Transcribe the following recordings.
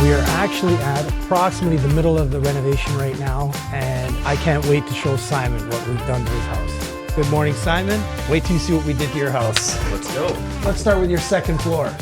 We are actually at approximately the middle of the renovation right now, and I can't wait to show Simon what we've done to his house. Good morning, Simon. Wait till you see what we did to your house. Let's go. Let's start with your second floor.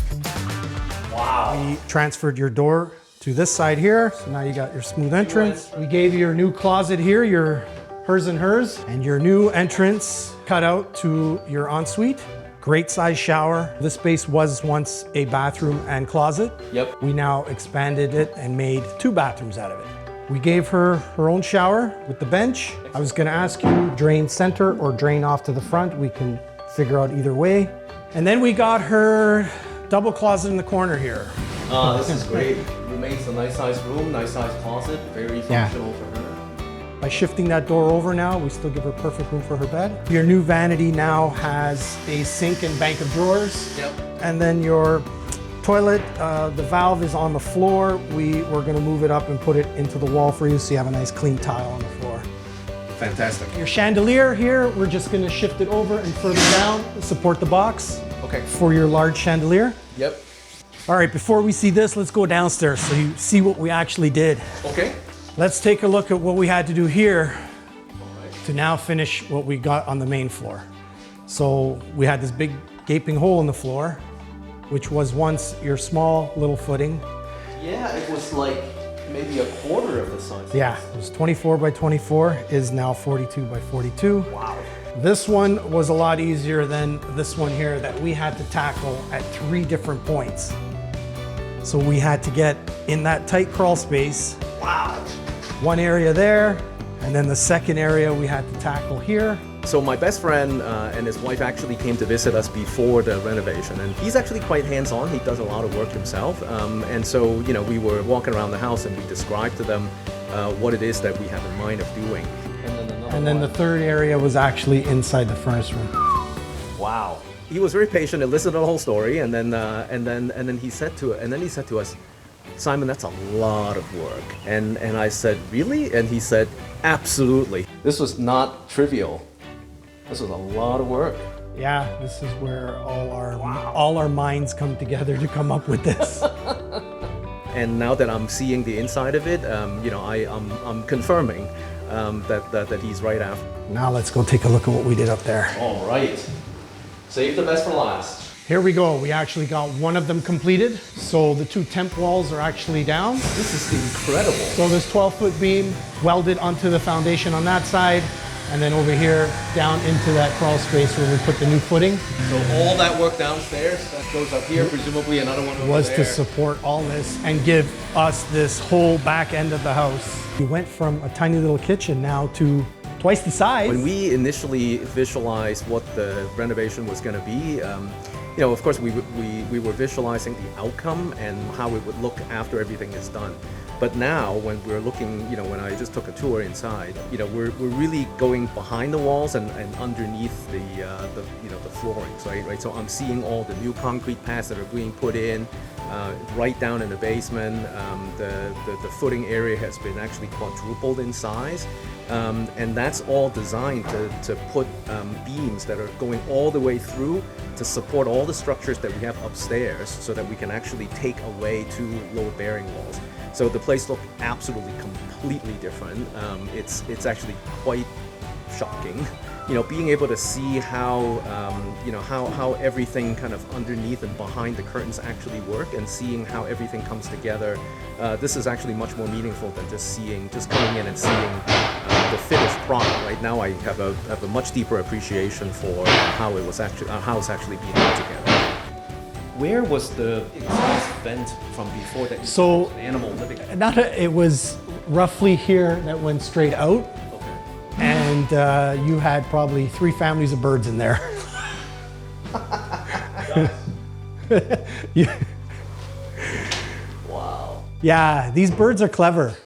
Wow. We transferred your door to this side here, so now you got your smooth entrance. We gave you your new closet here, your hers and hers, and your new entrance cut out to your ensuite. Great size shower. This space was once a bathroom and closet. Yep. We now expanded it and made 2 bathrooms out of it. We gave her her own shower with the bench. I was gonna ask you, drain center or drain off to the front. We can figure out either way. And then we got her double closet in the corner here. Oh, this is great. Remains a nice size room, nice size closet, very functional for her. By shifting that door over now, we still give her perfect room for her bed. Your new vanity now has a sink and bank of drawers. Yep. And then your toilet, the valve is on the floor. We're gonna move it up and put it into the wall for you so you have a nice clean tile on the floor. Fantastic. Your chandelier here, we're just gonna shift it over and further down, support the box Okay. for your large chandelier. Yep. All right, before we see this, let's go downstairs so you see what we actually did. Okay. Let's take a look at what we had to do here to now finish what we got on the main floor. So we had this big gaping hole in the floor, which was once your small little footing. Yeah, it was like maybe a quarter of the size. Yeah, it was 24 by 24, is now 42 by 42. Wow. This one was a lot easier than this one here that we had to tackle at 3 different points. So we had to get in that tight crawl space. Wow. One area there, and then the second area we had to tackle here. So my best friend and his wife actually came to visit us before the renovation, and he's actually quite hands-on. He does a lot of work himself, and so we were walking around the house and we described to them what it is that we have in mind of doing. And then the third area was actually inside the furnace room. Wow. He was very patient and listened to the whole story, and then he said to us, Simon, that's a lot of work. And I said, really? And he said, absolutely. This was not trivial. This was a lot of work. Yeah, this is where all our minds come together to come up with this. And now that I'm seeing the inside of it, I'm confirming that he's right after. Now let's go take a look at what we did up there. All right. Save the best for last. Here we go. We actually got one of them completed. So the 2 temp walls are actually down. This is incredible. So this 12-foot beam welded onto the foundation on that side, and then over here down into that crawl space where we put the new footing. So all that work downstairs, that goes up here, presumably another one over was there. to support all this and give us this whole back end of the house. We went from a tiny little kitchen now to twice the size. When we initially visualized what the renovation was going to be, of course we were visualizing the outcome and how it would look after everything is done. But now when we're looking, when I just took a tour inside, we're really going behind the walls and underneath the floorings, right? So I'm seeing all the new concrete pads that are being put in, right down in the basement. The footing area has been actually quadrupled in size. And that's all designed to put beams that are going all the way through to support all the structures that we have upstairs so that we can actually take away 2 load-bearing walls. So the place looked absolutely completely different. It's actually quite shocking. Being able to see how everything kind of underneath and behind the curtains actually work and seeing how everything comes together. This is actually much more meaningful than just coming in and seeing the finished product. Right now, I have a much deeper appreciation for how it's actually being put together. Where was the exhaust vent from before that? So an animal living? It was roughly here that went straight out. And you had probably 3 families of birds in there. Wow. Yeah, these birds are clever.